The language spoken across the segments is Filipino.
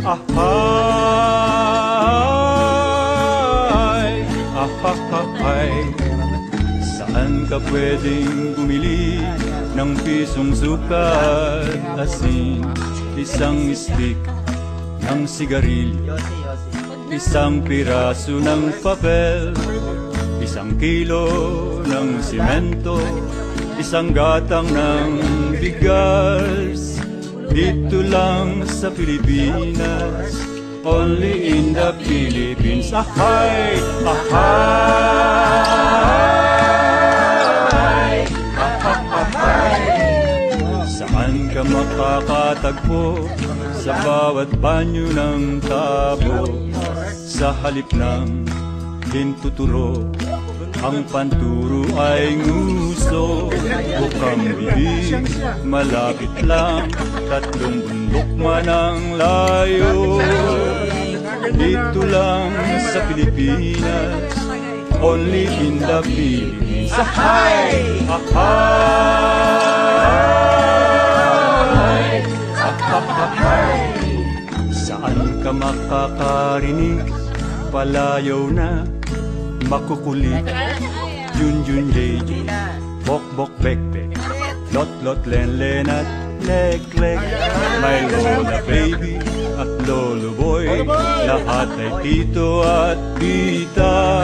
Ahay, ahahay. Saan ka pwedeng bumili ng pisong sukat, asin, isang stick ng sigarilyo, isang piraso ng papel, isang kilo ng simento, isang gatang ng bigas. Dito lang sa Pilipinas, only in the Philippines. Ahay, ahay, ahay. Saan ka makakatagpo sa bawat banyo ng tabo? Sa halip ng hintuturo, ang panturo ay nguso. Bukang bibig, malapit lang, 3 bundok man ang layo. Dito lang sa Pilipinas, only in the Philippines. Ahay, ahay, ahay. Saan ka makakarinig, palayaw na makukulit? Junjun Jeje, Bok Bok Bek Bek, Lot Lot Len Len at Lek Lek. May Lola Baby at Lolo Boy, lahat ay tito at tita.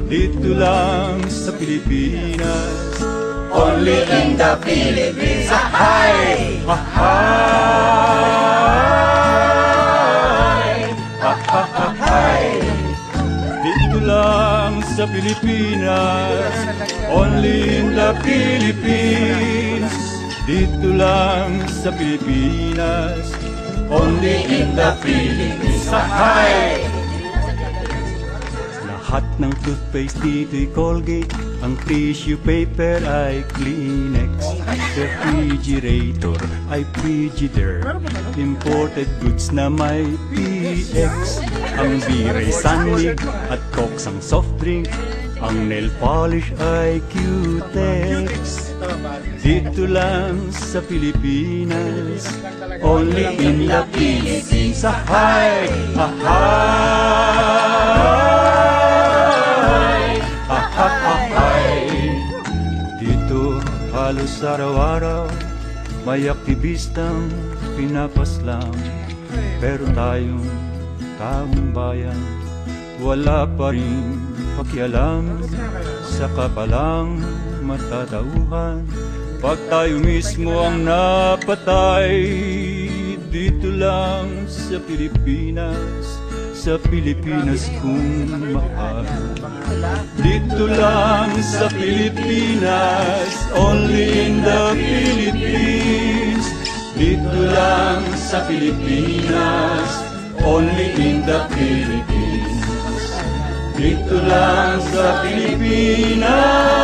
Dito lang sa Pilipinas, Only in the Philippines. ahay, ahay, ahay. Dito lang sa Pilipinas, only in the Philippines. Dito lang sa Pilipinas, only in the Philippines. Ahay! Lahat ng toothpaste dito'y Colgate, ang tissue paper ay Kleenex, refrigerator ay Frigidaire, imported goods na may PX, ang beer ay Sandig at Coke ang soft drink, ang nail polish ay Q-Tex. Dito lang sa Pilipinas, only in the Philippines. Ahay, ahay, ahay. Dito halos araw-araw may aktivistang pinapaslang, pero tayong taong bayan wala pa rin pakialam. Sa kapalang matatauhan pag tayo mismo ang napatay. Dito lang sa Pilipinas, sa Pilipinas kung mahal. Dito lang sa Pilipinas, only in the Philippines. Dito lang sa Pilipinas, only in the Philippines. Dito lang sa Pilipinas.